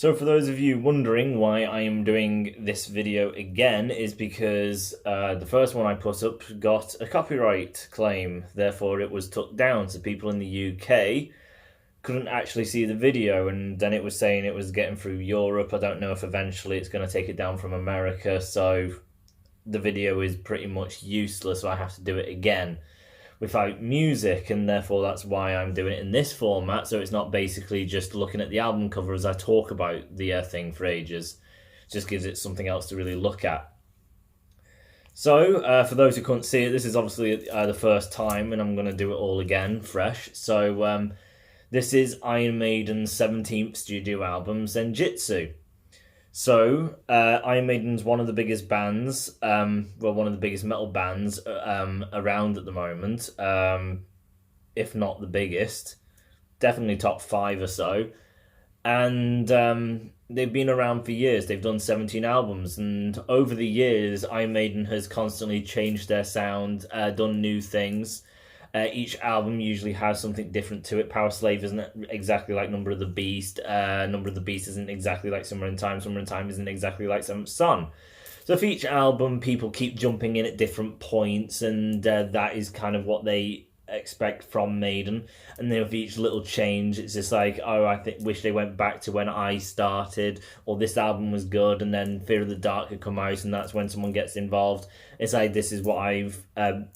So for those of you wondering why I am doing this video again is because the first one I put up got a copyright claim, therefore it was took down, so people in the UK couldn't actually see the video, and then it was saying it was getting through Europe. I don't know if eventually it's going to take it down from America, so the video is pretty much useless, so I have to do it again without music, and therefore that's why I'm doing it in this format, so it's not basically just looking at the album cover as I talk about the thing for ages. It just gives it something else to really look at. So, for those who couldn't see it, this is obviously the first time, and I'm going to do it all again, fresh. So, this is Iron Maiden's 17th studio album, Senjutsu. So, Iron Maiden's one of the biggest bands, one of the biggest metal bands around at the moment, if not the biggest, definitely top 5 or so, and they've been around for years. They've done 17 albums, and over the years, Iron Maiden has constantly changed their sound, done new things. Each album usually has something different to it. Power Slave isn't exactly like Number of the Beast. Number of the Beast isn't exactly like Summer in Time. Summer in Time isn't exactly like Seventh Son. So for each album, people keep jumping in at different points, and that is kind of what they expect from Maiden. And then with each little change, it's just like, oh, wish they went back to when I started, or this album was good, and then Fear of the Dark had come out, and that's when someone gets involved. It's like, this is what I've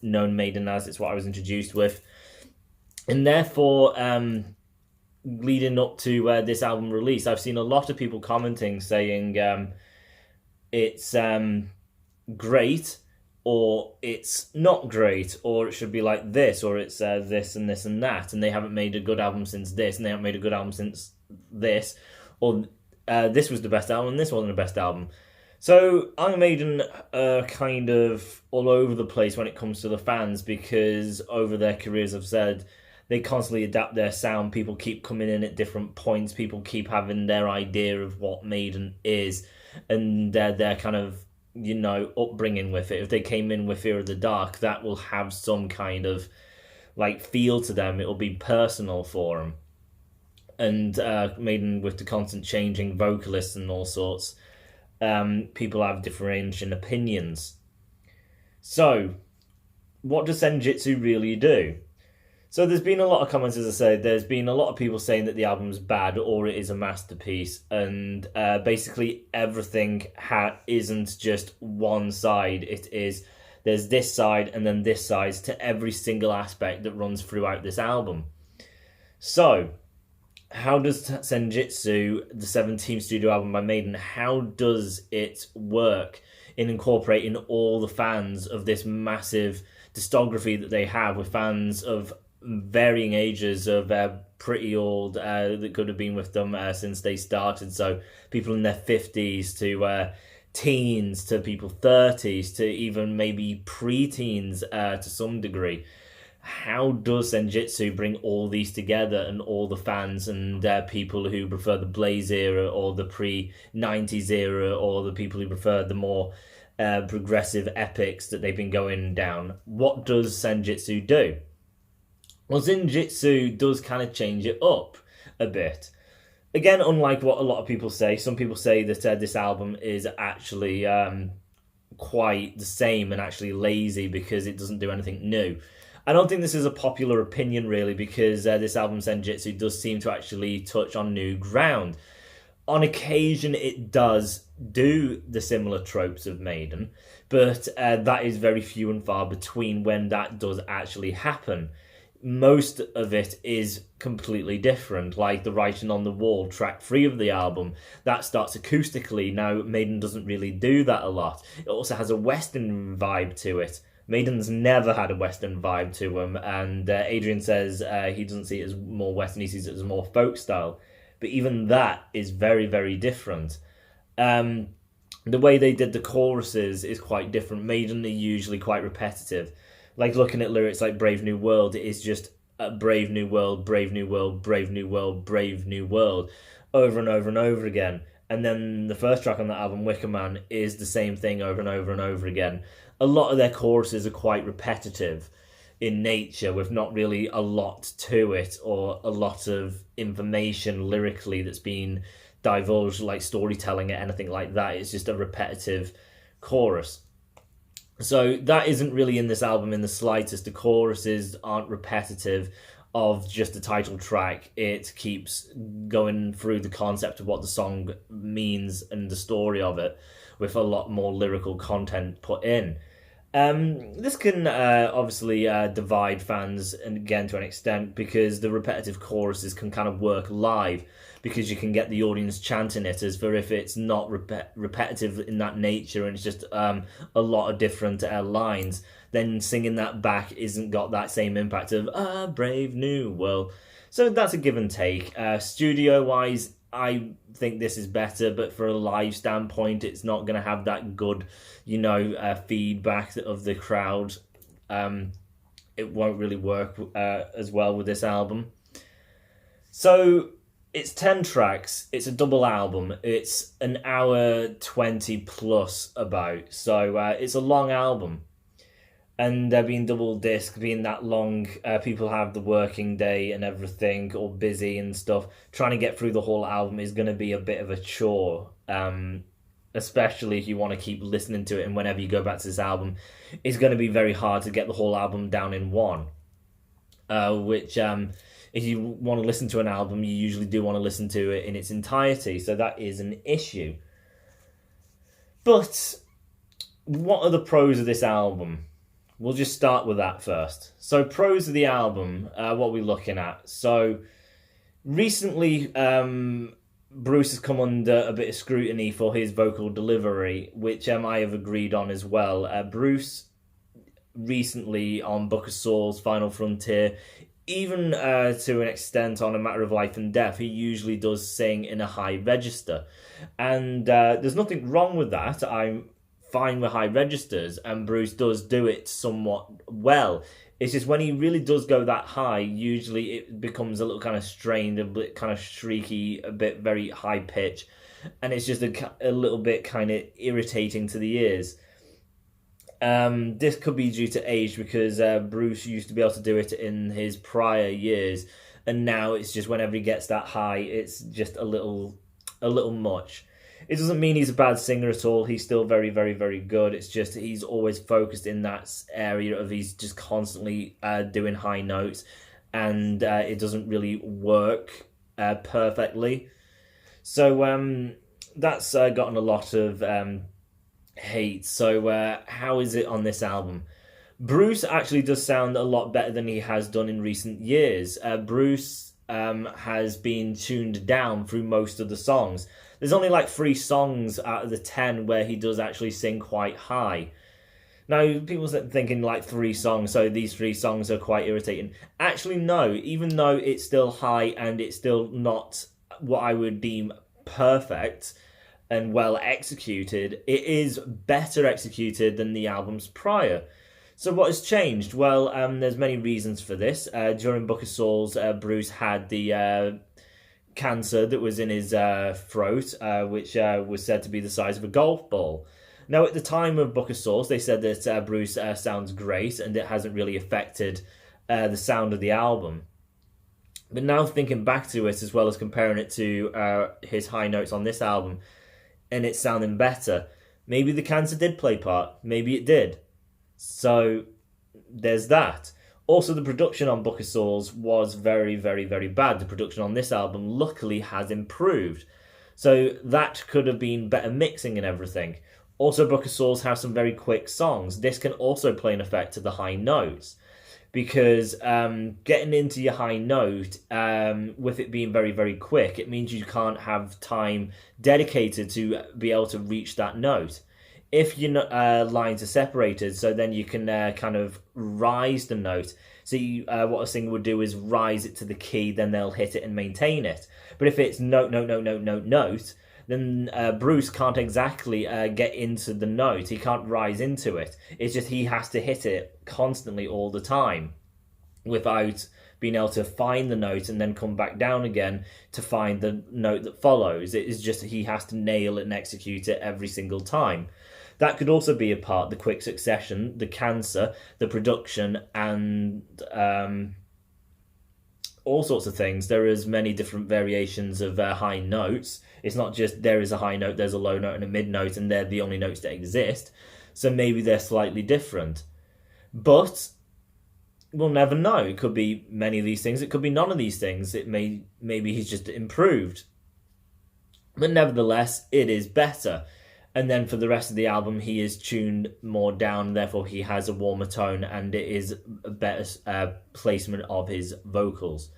known Maiden as, it's what I was introduced with. And therefore, leading up to this album release, I've seen a lot of people commenting saying it's great, or it's not great, or it should be like this, or it's this and this and that, and they haven't made a good album since this, and they haven't made a good album since this, or this was the best album, and this wasn't the best album. So Iron Maiden are kind of all over the place when it comes to the fans, because over their careers I've said they constantly adapt their sound. People keep coming in at different points, people keep having their idea of what Maiden is, and their kind of, you know, upbringing with it. If they came in with Fear of the Dark, that will have some kind of like feel to them. It'll be personal for them. And Maiden, with the constant changing vocalists and all sorts, people have differentiating opinions. So, what does Senjutsu really do? So there's been a lot of comments, as I said. There's been a lot of people saying that the album's bad or it is a masterpiece, and basically everything isn't just one side. It is, there's this side and then this side to every single aspect that runs throughout this album. So, how does Senjutsu, the 17th studio album by Maiden, how does it work in incorporating all the fans of this massive discography that they have, with fans of varying ages, of pretty old, that could have been with them since they started, so people in their 50s to teens, to people 30s, to even maybe pre-teens to some degree. How does Senjutsu bring all these together, and all the fans and people who prefer the Blaze era or the pre-90s era, or the people who prefer the more progressive epics that they've been going down? What does Senjutsu do? Well, Senjutsu does kind of change it up a bit. Again, unlike what a lot of people say, some people say that this album is actually quite the same and actually lazy because it doesn't do anything new. I don't think this is a popular opinion, really, because this album, Senjutsu, does seem to actually touch on new ground. On occasion, it does do the similar tropes of Maiden, but that is very few and far between when that does actually happen. Most of it is completely different, like The Writing on the Wall, track 3 of the album. That starts acoustically. Now, Maiden doesn't really do that a lot. It also has a Western vibe to it. Maiden's never had a Western vibe to him, and Adrian says he doesn't see it as more Western, he sees it as more folk style. But even that is very, very different. The way they did the choruses is quite different. Maiden are usually quite repetitive. Like looking at lyrics like Brave New World, it is just a Brave New World, Brave New World, Brave New World, Brave New World, over and over and over again. And then the first track on that album, Wicker Man, is the same thing over and over and over again. A lot of their choruses are quite repetitive in nature, with not really a lot to it, or a lot of information lyrically that's been divulge like storytelling or anything like that. It's just a repetitive chorus. So that isn't really in this album in the slightest. The choruses aren't repetitive of just the title track. It keeps going through the concept of what the song means and the story of it, with a lot more lyrical content put in. This can obviously divide fans, and again to an extent, because the repetitive choruses can kind of work live, because you can get the audience chanting it, as for if it's not repetitive in that nature and it's just a lot of different lines, then singing that back isn't got that same impact of a brave new world. So that's a give and take. Studio wise, I think this is better, but for a live standpoint, it's not going to have that good, feedback of the crowd. It won't really work as well with this album. So it's 10 tracks. It's a double album. It's an hour 20 plus about. So it's a long album. And being double disc, being that long, people have the working day and everything, or busy and stuff. Trying to get through the whole album is going to be a bit of a chore, especially if you want to keep listening to it. And whenever you go back to this album, it's going to be very hard to get the whole album down in one. Which, if you want to listen to an album, you usually do want to listen to it in its entirety. So that is an issue. But what are the pros of this album? We'll just start with that first. So pros of the album, what we're looking at. So recently, Bruce has come under a bit of scrutiny for his vocal delivery, which I have agreed on as well. Bruce recently on Book of Souls, Final Frontier, even to an extent on A Matter of Life and Death, he usually does sing in a high register. And there's nothing wrong with that. I'm fine with high registers, and Bruce does do it somewhat well. It's just when he really does go that high, usually it becomes a little kind of strained, a bit kind of shrieky, a bit very high pitch, and it's just a little bit kind of irritating to the ears. This could be due to age, because Bruce used to be able to do it in his prior years, and now it's just whenever he gets that high, it's just a little much. It doesn't mean he's a bad singer at all. He's still very, very, very good. It's just he's always focused in that area of he's just constantly doing high notes, and it doesn't really work perfectly. So that's gotten a lot of hate. So how is it on this album? Bruce actually does sound a lot better than he has done in recent years. Bruce has been tuned down through most of the songs. There's only like 3 songs out of the 10 where he does actually sing quite high. Now, people are thinking like 3 songs, so these 3 songs are quite irritating. Actually, no. Even though it's still high and it's still not what I would deem perfect and well executed, it is better executed than the albums prior. So what has changed? Well, there's many reasons for this. During Book of Souls, Bruce had the cancer that was in his throat, which was said to be the size of a golf ball. Now, at the time of Book of Souls, they said that Bruce sounds great and it hasn't really affected the sound of the album. But now thinking back to it, as well as comparing it to his high notes on this album, and it's sounding better, maybe the cancer did play part. Maybe it did. So there's that. Also, the production on Book of Souls was very, very, very bad. The production on this album, luckily, has improved. So that could have been better mixing and everything. Also, Book of Souls has some very quick songs. This can also play an effect to the high notes, because getting into your high note, with it being very, very quick, it means you can't have time dedicated to be able to reach that note. If your lines are separated, so then you can kind of rise the note. So what a singer would do is rise it to the key, then they'll hit it and maintain it. But if it's note, note, note, note, note, note, then Bruce can't exactly get into the note. He can't rise into it. It's just he has to hit it constantly all the time without being able to find the note and then come back down again to find the note that follows. It is just he has to nail it and execute it every single time. That could also be a part, the quick succession, the cancer, the production, and all sorts of things. There is many different variations of high notes. It's not just there is a high note, there's a low note and a mid note, and they're the only notes that exist. So maybe they're slightly different. But we'll never know. It could be many of these things. It could be none of these things. Maybe he's just improved. But nevertheless, it is better. And then for the rest of the album, he is tuned more down, therefore he has a warmer tone, and it is a better placement of his vocals.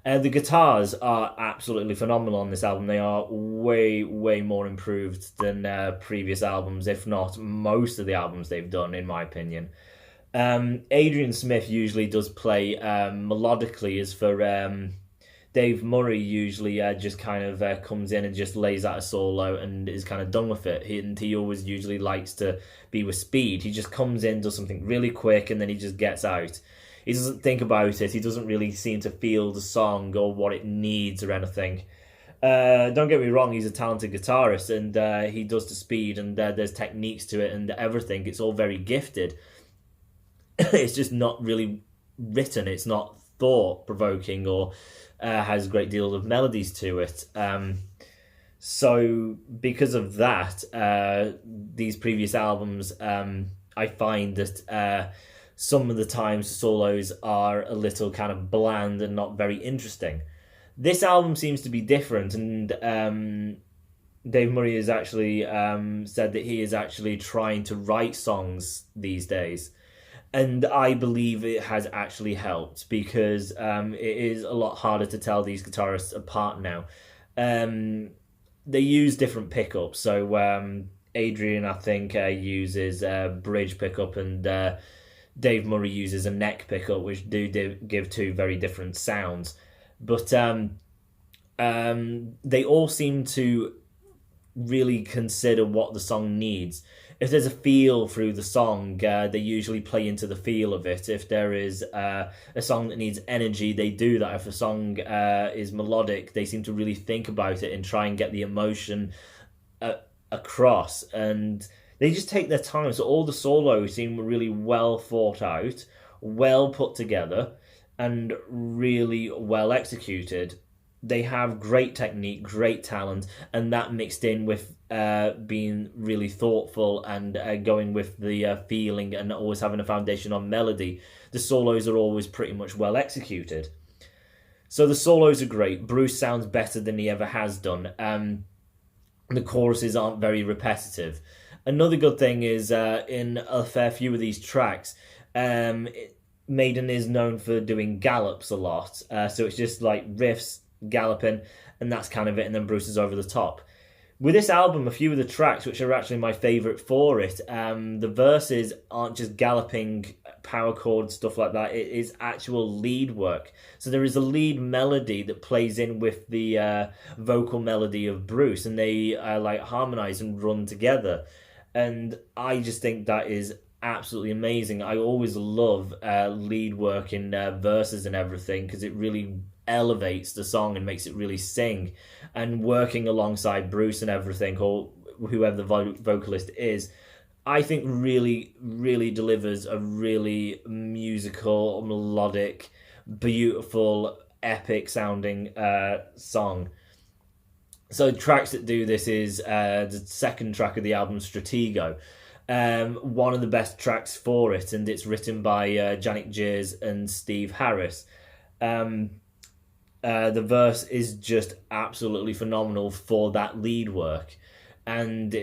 The guitars are absolutely phenomenal on this album. They are way, way more improved than previous albums, if not most of the albums they've done, in my opinion. Adrian Smith usually does play melodically, as for Dave Murray usually just kind of comes in and just lays out a solo and is kind of done with it. He always usually likes to be with speed. He just comes in, does something really quick, and then he just gets out. He doesn't think about it. He doesn't really seem to feel the song or what it needs or anything. Don't get me wrong, he's a talented guitarist, and he does the speed, and there's techniques to it and everything. It's all very gifted. It's just not really written. It's not thought-provoking or has a great deal of melodies to it. So because of that, these previous albums, I find that some of the times the solos are a little kind of bland and not very interesting. This album seems to be different, and Dave Murray has actually said that he is actually trying to write songs these days. And I believe it has actually helped, because it is a lot harder to tell these guitarists apart now. They use different pickups. So Adrian, I think, uses a bridge pickup, and Dave Murray uses a neck pickup, which do give two very different sounds. But they all seem to really consider what the song needs. If there's a feel through the song, they usually play into the feel of it. If there is a song that needs energy, they do that. If a song is melodic, they seem to really think about it and try and get the emotion across. And they just take their time. So all the solos seem really well thought out, well put together, and really well executed. They have great technique, great talent, and that mixed in with being really thoughtful and going with the feeling and always having a foundation on melody. The solos are always pretty much well executed. So the solos are great. Bruce sounds better than he ever has done. The choruses aren't very repetitive. Another good thing is in a fair few of these tracks, Maiden is known for doing gallops a lot. So it's just like riffs, galloping, and that's kind of it, and then Bruce is over the top. With this album, a few of the tracks, which are actually my favourite for it, the verses aren't just galloping power chords, stuff like that. It is actual lead work. So there is a lead melody that plays in with the vocal melody of Bruce, and they like harmonise and run together. And I just think that is absolutely amazing. I always love lead work in verses and everything, because it really elevates the song and makes it really sing. And working alongside Bruce and everything, or whoever the vocalist is, I think really, really delivers a really musical, melodic, beautiful, epic sounding song. So tracks that do this is the second track of the album, Stratego. One of the best tracks for it, and it's written by Janik Jeers and Steve Harris. The verse is just absolutely phenomenal for that lead work, and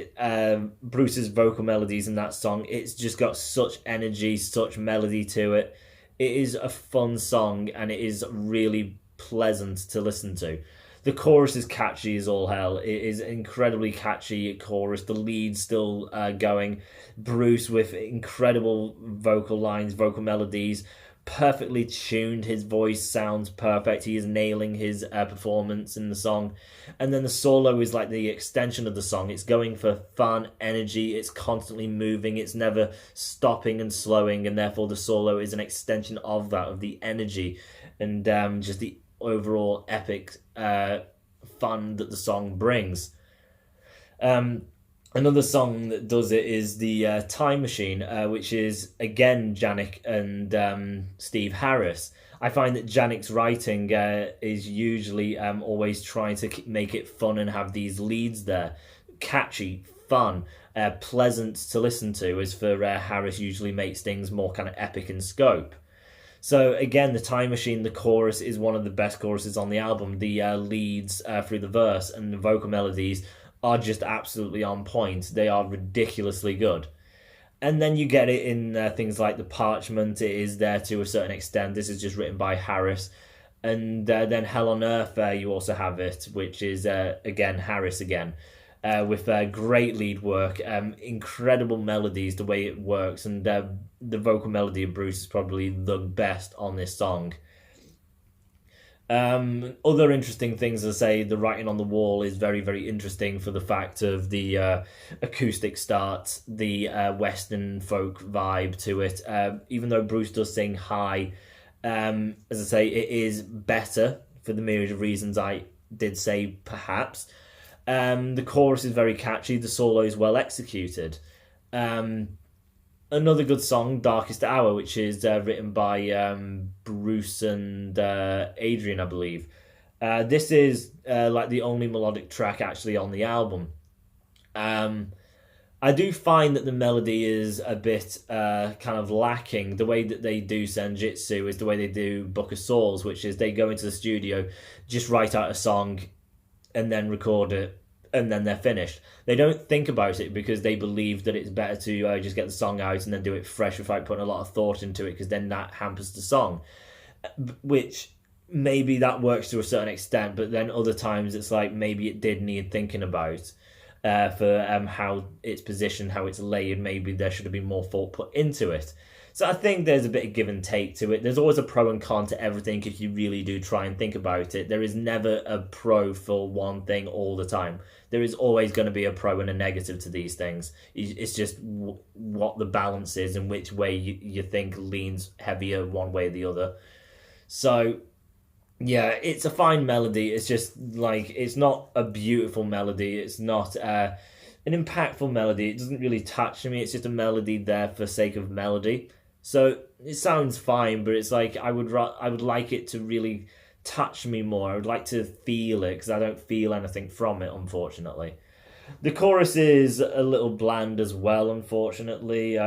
Bruce's vocal melodies in that song, it's just got such energy, such melody to it. It is a fun song, and it is really pleasant to listen to. The chorus is catchy as all hell. It is incredibly catchy chorus. The lead's still going. Bruce with incredible vocal lines, vocal melodies, perfectly tuned. His voice sounds perfect. He is nailing his performance in the song. And then the solo is like the extension of the song. It's going for fun, energy. It's constantly moving. It's never stopping and slowing. And therefore the solo is an extension of that, of the energy and just the overall epic fun that the song brings. Another song that does it is the Time Machine, which is again Janik and Steve Harris. I find that Janik's writing is usually always trying to make it fun and have these leads there, catchy, fun, pleasant to listen to. As for Harris, usually makes things more kind of epic in scope. So again, the Time Machine, the chorus is one of the best choruses on the album. The leads through the verse and the vocal melodies are just absolutely on point. They are ridiculously good. And then you get it in things like The Parchment. It is there to a certain extent. This is just written by Harris. And then Hell on Earth, you also have it, which is, again, Harris again. With great lead work, incredible melodies, the way it works, and the vocal melody of Bruce is probably the best on this song. Other interesting things, as I say, the writing on the wall is very, very interesting for the fact of the acoustic start, the Western folk vibe to it. Even though Bruce does sing high, as I say, it is better for the myriad of reasons I did say, perhaps. The chorus is very catchy, the solo is well executed. Another good song, Darkest Hour, which is written by Bruce and Adrian, I believe. This is like the only melodic track actually on the album. I do find that the melody is a bit kind of lacking. The way that they do senjutsu is the way they do Book of Souls, which is they go into the studio, just write out a song, and then record it, and then they're finished. They don't think about it because they believe that it's better to just get the song out and then do it fresh without putting a lot of thought into it, because then that hampers the song. Which maybe that works to a certain extent, but then other times it's like maybe it did need thinking about for how it's positioned, how it's layered. Maybe there should have been more thought put into it. So I think there's a bit of give and take to it. There's always a pro and con to everything if you really do try and think about it. There is never a pro for one thing all the time. There is always going to be a pro and a negative to these things. It's just what the balance is and which way you think leans heavier one way or the other. So, yeah, it's a fine melody. It's just, like, it's not a beautiful melody. It's not an impactful melody. It doesn't really touch me. It's just a melody there for sake of melody. So it sounds fine, but it's like I would like it to really touch me more. I would like to feel it, because I don't feel anything from it, unfortunately. The chorus is a little bland as well, unfortunately.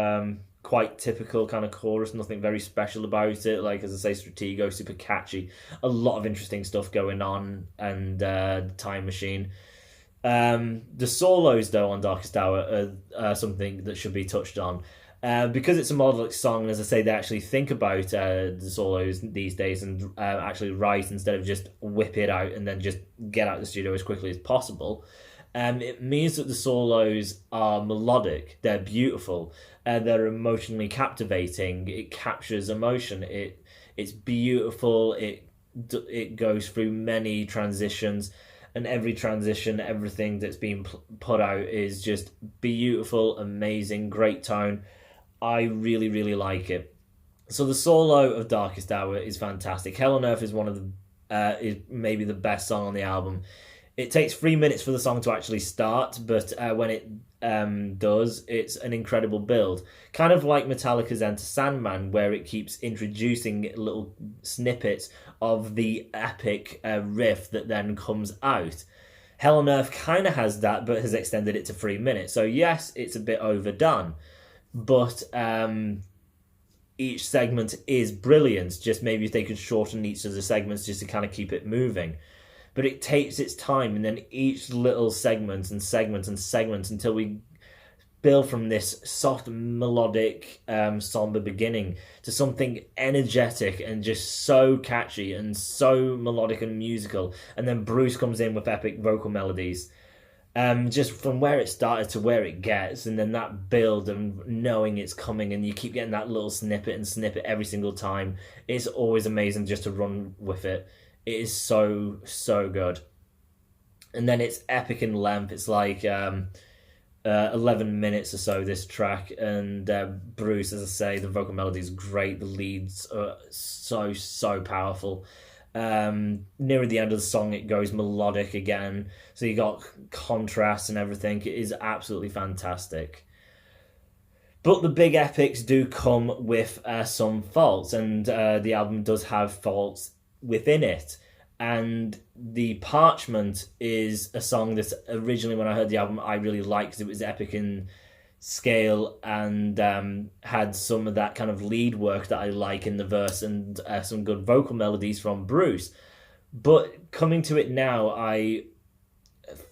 Quite typical kind of chorus, nothing very special about it. Like, as I say, Stratego, super catchy. A lot of interesting stuff going on, and Time Machine. The solos, though, on Darkest Hour are something that should be touched on. Because it's a melodic song, and as I say, they actually think about the solos these days and actually write instead of just whip it out and then just get out of the studio as quickly as possible. It means that the solos are melodic, they're beautiful, they're emotionally captivating. It captures emotion. It's beautiful. It goes through many transitions, and every transition, everything that's been put out is just beautiful, amazing, great tone. I really, really like it. So the solo of Darkest Hour is fantastic. Hell on Earth is one of the is maybe the best song on the album. It takes 3 minutes for the song to actually start, but when it does, it's an incredible build. Kind of like Metallica's Enter Sandman, where it keeps introducing little snippets of the epic riff that then comes out. Hell on Earth kind of has that, but has extended it to 3 minutes. So yes, it's a bit overdone, but each segment is brilliant. Just maybe if they could shorten each of the segments just to kind of keep it moving. But it takes its time, and then each little segment until we build from this soft, melodic, somber beginning to something energetic and just so catchy and so melodic and musical. And then Bruce comes in with epic vocal melodies. Just from where it started to where it gets, and then that build and knowing it's coming, and you keep getting that little snippet every single time. It's always amazing just to run with it. It is so, so good. And then it's epic in length. It's like 11 minutes or so, this track. And Bruce, as I say, the vocal melody is great. The leads are so, so powerful. Near the end of the song, it goes melodic again. So you got contrast and everything. It is absolutely fantastic. But the big epics do come with some faults, and the album does have faults within it. And the Parchment is a song that originally, when I heard the album, I really liked because it was epic in scale and had some of that kind of lead work that I like in the verse and some good vocal melodies from Bruce. But coming to it now, I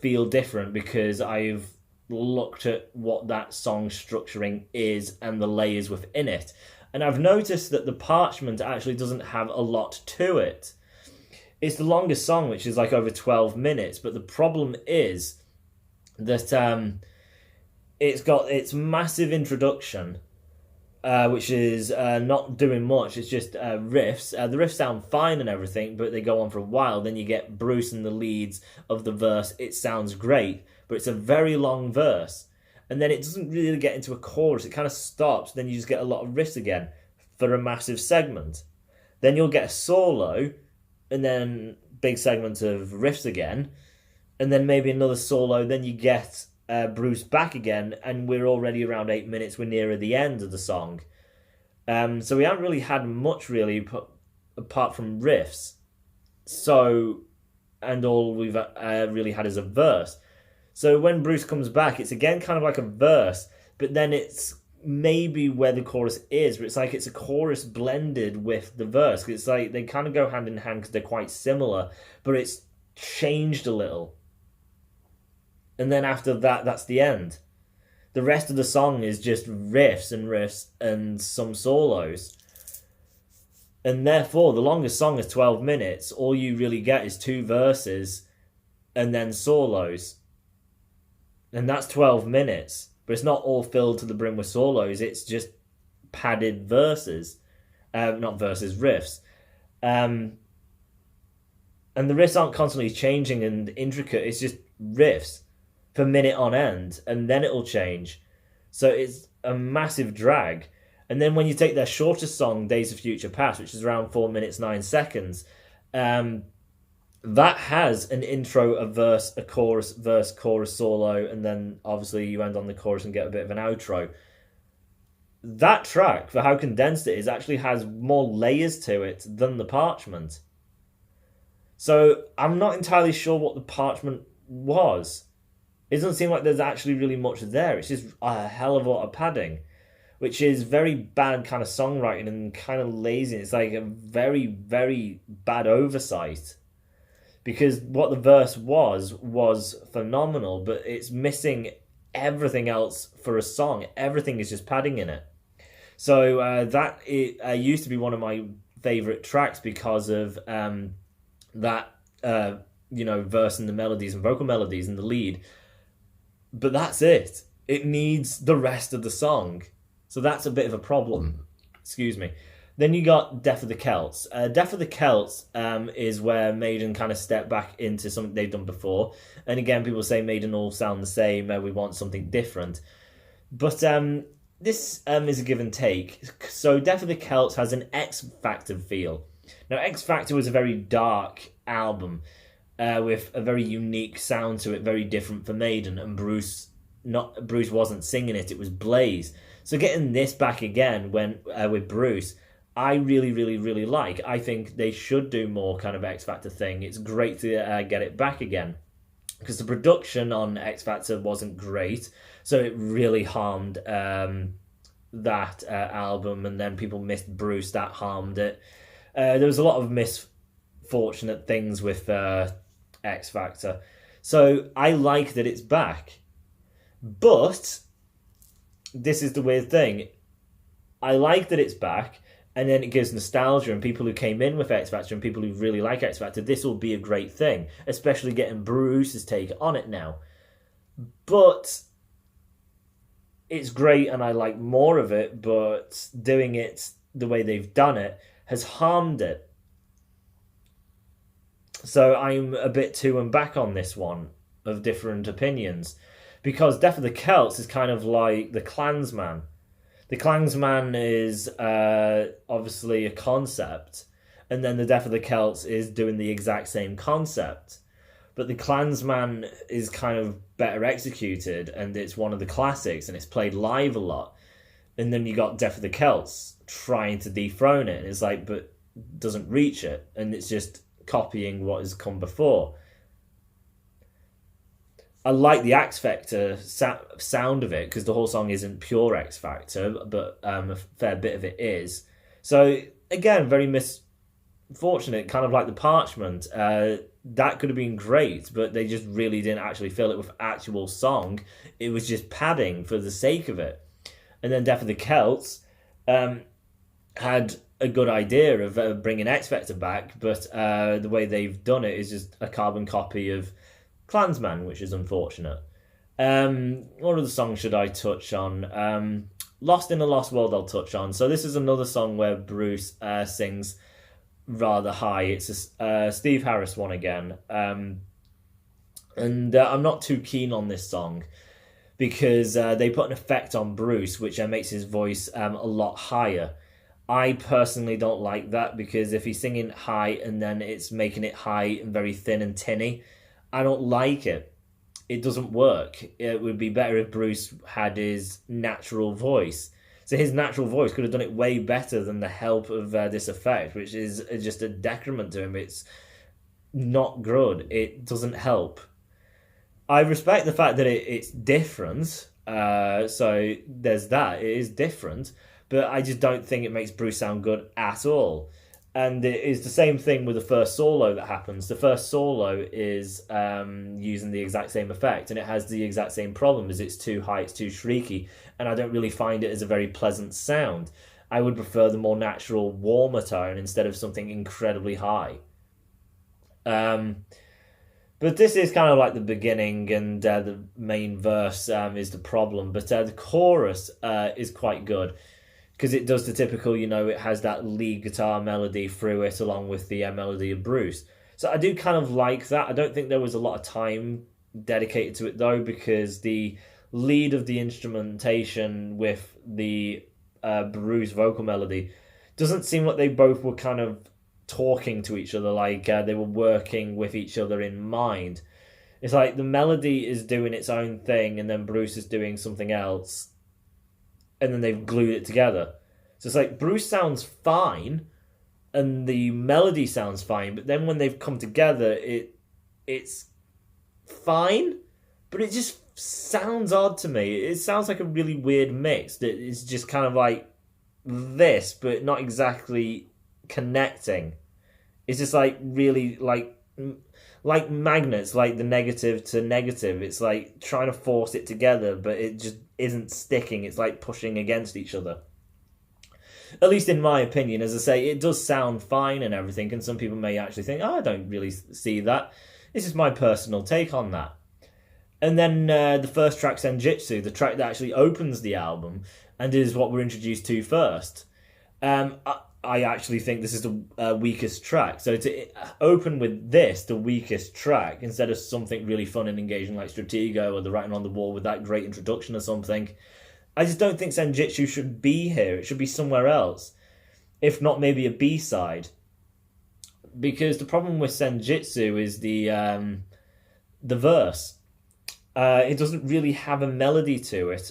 feel different because I've looked at what that song structuring is and the layers within it. And I've noticed that the Parchment actually doesn't have a lot to it. It's the longest song, which is like over 12 minutes, but the problem is that it's got its massive introduction, which is not doing much. It's just riffs. The riffs sound fine and everything, but they go on for a while. Then you get Bruce in the leads of the verse. It sounds great, but it's a very long verse. And then it doesn't really get into a chorus. It kind of stops. Then you just get a lot of riffs again for a massive segment. Then you'll get a solo, and then big segment of riffs again, and then maybe another solo. Then you get Bruce back again, and we're already around 8 minutes. We're nearer the end of the song. So we haven't really had much really apart from riffs. So, and all we've really had is a verse. So when Bruce comes back, it's again kind of like a verse, but then it's maybe where the chorus is, but it's like it's a chorus blended with the verse. It's like they kind of go hand in hand because they're quite similar, but it's changed a little. And then after that, that's the end. The rest of the song is just riffs and some solos. And therefore, the longest song is 12 minutes. All you really get is 2 verses and then solos. And that's 12 minutes. But it's not all filled to the brim with solos. It's just padded verses. Not verses, riffs. And the riffs aren't constantly changing and intricate. It's just riffs for a minute on end. And then it'll change. So it's a massive drag. And then when you take their shortest song, Days of Future Past, which is around 4 minutes, 9 seconds, that has an intro, a verse, a chorus, verse, chorus, solo, and then obviously you end on the chorus and get a bit of an outro. That track, for how condensed it is, actually has more layers to it than the Parchment. So I'm not entirely sure what the Parchment was. It doesn't seem like there's actually really much there. It's just a hell of a lot of padding, which is very bad kind of songwriting and kind of lazy. It's like a very, very bad oversight. Because what the verse was phenomenal, but it's missing everything else for a song. Everything is just padding in it. So that used to be one of my favourite tracks because of that, verse and the melodies and vocal melodies and the lead. But that's it. It needs the rest of the song. So that's a bit of a problem. Excuse me. Then you got Death of the Celts. Death of the Celts is where Maiden kind of stepped back into something they've done before. And again, people say Maiden all sound the same. We want something different. But this is a give and take. So Death of the Celts has an X Factor feel. Now, X Factor was a very dark album with a very unique sound to it, very different for Maiden. And Bruce wasn't singing it. It was Blaze. So getting this back again with Bruce, I really, really, really like. I think they should do more kind of X Factor thing. It's great to get it back again. Because the production on X Factor wasn't great. So it really harmed that album. And then people missed Bruce. That harmed it. There was a lot of misfortunate things with X Factor. So I like that it's back. But this is the weird thing. I like that it's back. And then it gives nostalgia, and people who came in with X Factor and people who really like X Factor, this will be a great thing, especially getting Bruce's take on it now. But it's great and I like more of it, but doing it the way they've done it has harmed it. So I'm a bit to and back on this one, of different opinions. Because Death of the Celts is kind of like the Klansman. The Klansman is obviously a concept, and then the Death of the Celts is doing the exact same concept. But the Klansman is kind of better executed, and it's one of the classics, and it's played live a lot. And then you got Death of the Celts trying to dethrone it, and it's like, but doesn't reach it, and it's just copying what has come before. I like the X Factor sound of it, because the whole song isn't pure X Factor, but a fair bit of it is. So, again, very misfortunate, kind of like the Parchment. That could have been great, but they just really didn't actually fill it with actual song. It was just padding for the sake of it. And then Death of the Celts had a good idea of bringing X Factor back, but the way they've done it is just a carbon copy of Klansman, which is unfortunate. What other song should I touch on? Lost in a Lost World I'll touch on. So this is another song where Bruce sings rather high. It's a Steve Harris one again. And I'm not too keen on this song because they put an effect on Bruce which makes his voice a lot higher. I personally don't like that, because if he's singing high and then it's making it high and very thin and tinny, I don't like it. It doesn't work. It would be better if Bruce had his natural voice. So his natural voice could have done it way better than the help of this effect, which is just a decrement to him. It's not good. It doesn't help. I respect the fact that it's different. So there's that. It is different. But I just don't think it makes Bruce sound good at all. And it is the same thing with the first solo that happens. The first solo is using the exact same effect, and it has the exact same problem, as it's too high, it's too shrieky, and I don't really find it as a very pleasant sound. I would prefer the more natural, warmer tone instead of something incredibly high. But this is kind of like the beginning, and the main verse is the problem. But the chorus is quite good, because it does the typical, it has that lead guitar melody through it along with the melody of Bruce. So I do kind of like that. I don't think there was a lot of time dedicated to it, though, because the lead of the instrumentation with the Bruce vocal melody doesn't seem like they both were kind of talking to each other, like they were working with each other in mind. It's like the melody is doing its own thing, and then Bruce is doing something else, and then they've glued it together. So it's like Bruce sounds fine and the melody sounds fine, but then when they've come together, it's fine, but it just sounds odd to me. It sounds like a really weird mix that is just kind of like this, but not exactly connecting. It's just like really like magnets, like the negative to negative. It's like trying to force it together, but it just isn't sticking. It's like pushing against each other. At least in my opinion. As I say, it does sound fine and everything, and some people may actually think, I don't really see that. This is my personal take on that. And then the first track, Senjutzu, the track that actually opens the album and is what we're introduced to first. I actually think this is the weakest track. So to open with this, the weakest track, instead of something really fun and engaging like Stratego or The Writing on the Wall with that great introduction or something, I just don't think Senjutsu should be here. It should be somewhere else. If not, maybe a B-side. Because the problem with Senjutsu is the verse. It doesn't really have a melody to it.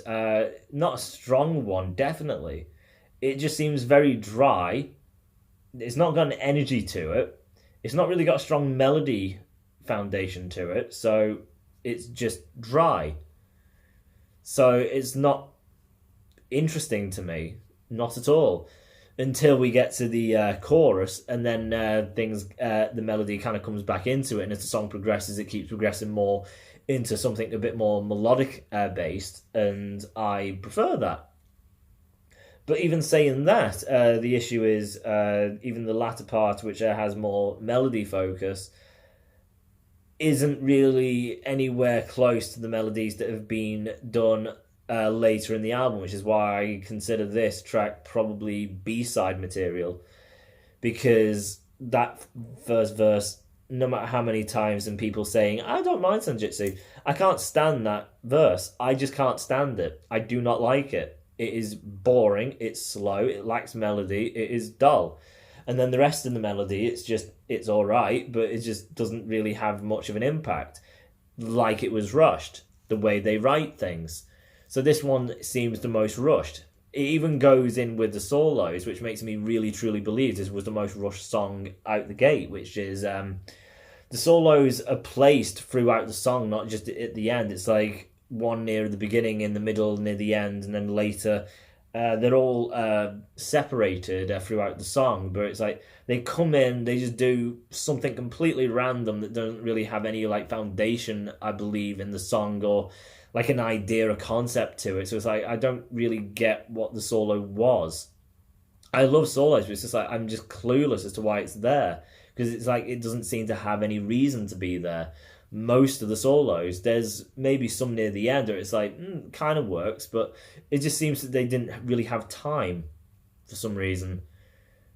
Not a strong one, definitely. It just seems very dry. It's not got an energy to it. It's not really got a strong melody foundation to it. So it's just dry. So it's not interesting to me. Not at all. Until we get to the chorus, and then the melody kind of comes back into it, and as the song progresses, it keeps progressing more into something a bit more melodic based, and I prefer that. But even saying that, the issue is even the latter part, which has more melody focus, isn't really anywhere close to the melodies that have been done later in the album, which is why I consider this track probably B-side material, because that first verse, no matter how many times and people saying, I don't mind Senjutsu, I can't stand that verse. I just can't stand it. I do not like it. It is boring, it's slow, it lacks melody, it is dull. And then the rest of the melody, it's all right, but it just doesn't really have much of an impact. Like it was rushed, the way they write things. So this one seems the most rushed. It even goes in with the solos, which makes me really truly believe this was the most rushed song out the gate, which is the solos are placed throughout the song, not just at the end. It's like one near the beginning, in the middle, near the end, and then later. They're all separated throughout the song, but it's like they come in, they just do something completely random that doesn't really have any like foundation, I believe, in the song, or like an idea or concept to it. So it's like I don't really get what the solo was. I love solos, but it's just like I'm just clueless as to why it's there, because it's like it doesn't seem to have any reason to be there. Most of the solos, there's maybe some near the end where it's like kind of works, but it just seems that they didn't really have time for some reason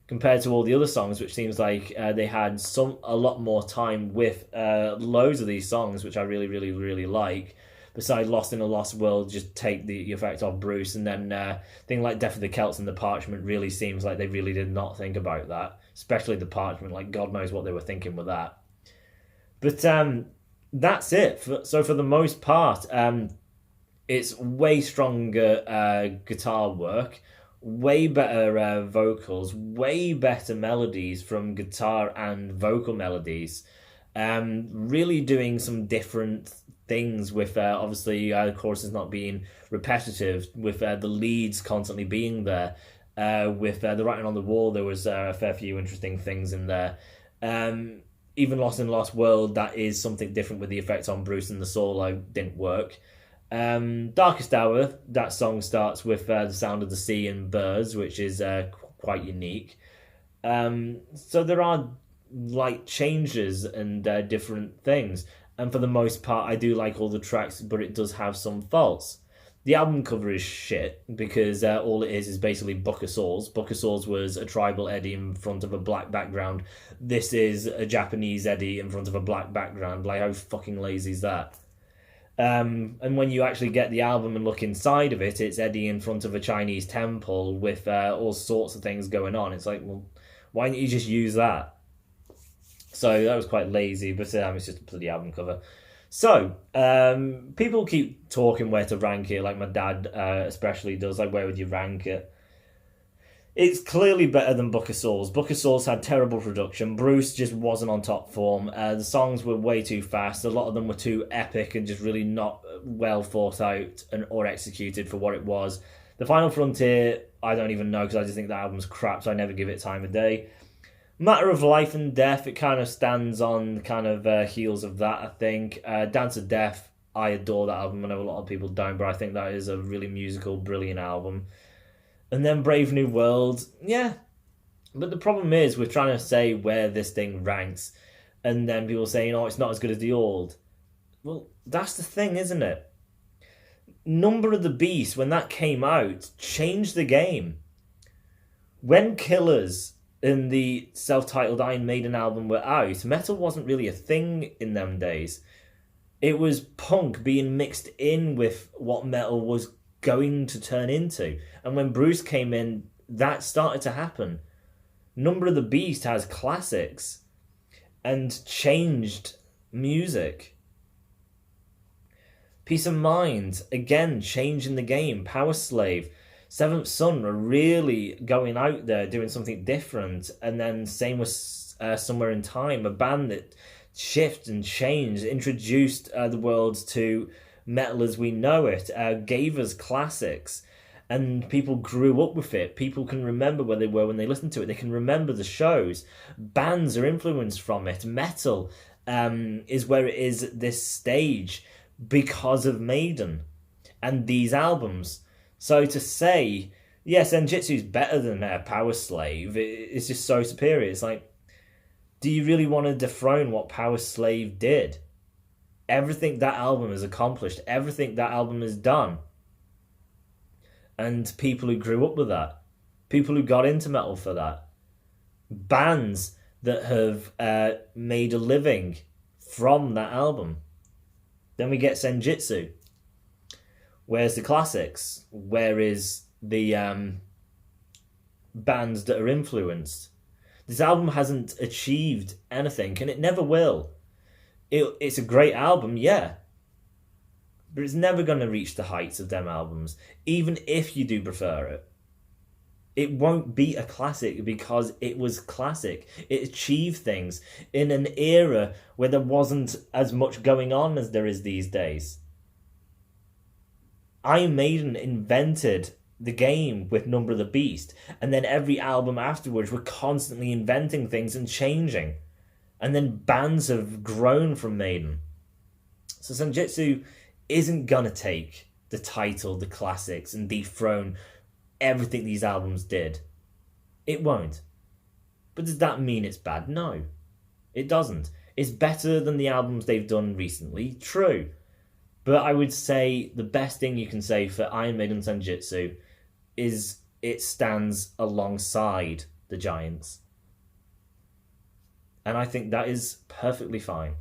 compared to all the other songs, which seems like they had a lot more time with loads of these songs, which I really really really like. Besides Lost in a Lost World, just take the effect of Bruce, and then thing like Death of the Celts and the Parchment really seems like they really did not think about that, especially the Parchment. Like God knows what they were thinking with that. But that's it. So for the most part, it's way stronger guitar work, way better vocals, way better melodies from guitar and vocal melodies. Really doing some different things with obviously the choruses not being repetitive, with the leads constantly being there. With the writing on the wall, there was a fair few interesting things in there. Even Lost in Lost World, that is something different with the effects on Bruce, and the solo didn't work. Darkest Hour, that song starts with the sound of the sea and birds, which is quite unique. So there are like changes and different things. And for the most part, I do like all the tracks, but it does have some faults. The album cover is shit, because all it is basically Booker Swords. Booker Swords was a tribal Eddie in front of a black background. This is a Japanese Eddie in front of a black background. Like, how fucking lazy is that? And when you actually get the album and look inside of it, it's Eddie in front of a Chinese temple with all sorts of things going on. It's like, well, why didn't you just use that? So that was quite lazy, but it's just a bloody album cover. So, people keep talking where to rank it, like my dad especially does, like, where would you rank it? It's clearly better than Book of Souls. Book of Souls had terrible production. Bruce just wasn't on top form. The songs were way too fast. A lot of them were too epic and just really not well thought out or executed for what it was. The Final Frontier, I don't even know, because I just think that album's crap, so I never give it time of day. Matter of Life and Death, it kind of stands on the kind of heels of that, I think. Dance of Death, I adore that album. I know a lot of people don't, but I think that is a really musical, brilliant album. And then Brave New World, yeah. But the problem is, we're trying to say where this thing ranks, and then people saying, oh, it's not as good as the old. Well, that's the thing, isn't it? Number of the Beast, when that came out, changed the game. When Killers and the self-titled Iron Maiden album were out, metal wasn't really a thing in them days. It was punk being mixed in with what metal was going to turn into. And when Bruce came in, that started to happen. Number of the Beast has classics and changed music. Peace of Mind, again, changing the game. Power Slave, Seventh Son are really going out there doing something different. And then same with Somewhere in Time, a band that shifted and changed, introduced the world to metal as we know it, gave us classics, and people grew up with it. People can remember where they were when they listened to it. They can remember the shows. Bands are influenced from it. Metal is where it is at this stage because of Maiden and these albums. So to say, yes, Senjutsu is better than Power Slave, it's just so superior. It's like, do you really want to dethrone what Power Slave did? Everything that album has accomplished, everything that album has done. And people who grew up with that, people who got into metal for that, bands that have made a living from that album. Then we get Senjutsu. Where's the classics? Where is the bands that are influenced? This album hasn't achieved anything, and it never will. It's a great album, yeah, but it's never going to reach the heights of them albums, even if you do prefer it. It won't be a classic because it was classic. It achieved things in an era where there wasn't as much going on as there is these days. Iron Maiden invented the game with Number of the Beast, and then every album afterwards were constantly inventing things and changing. And then bands have grown from Maiden. So Senjutsu isn't gonna take the title, the classics, and dethrone everything these albums did. It won't. But does that mean it's bad? No. It doesn't. It's better than the albums they've done recently, true. But I would say the best thing you can say for Iron Maiden Senjutsu is it stands alongside the Giants. And I think that is perfectly fine.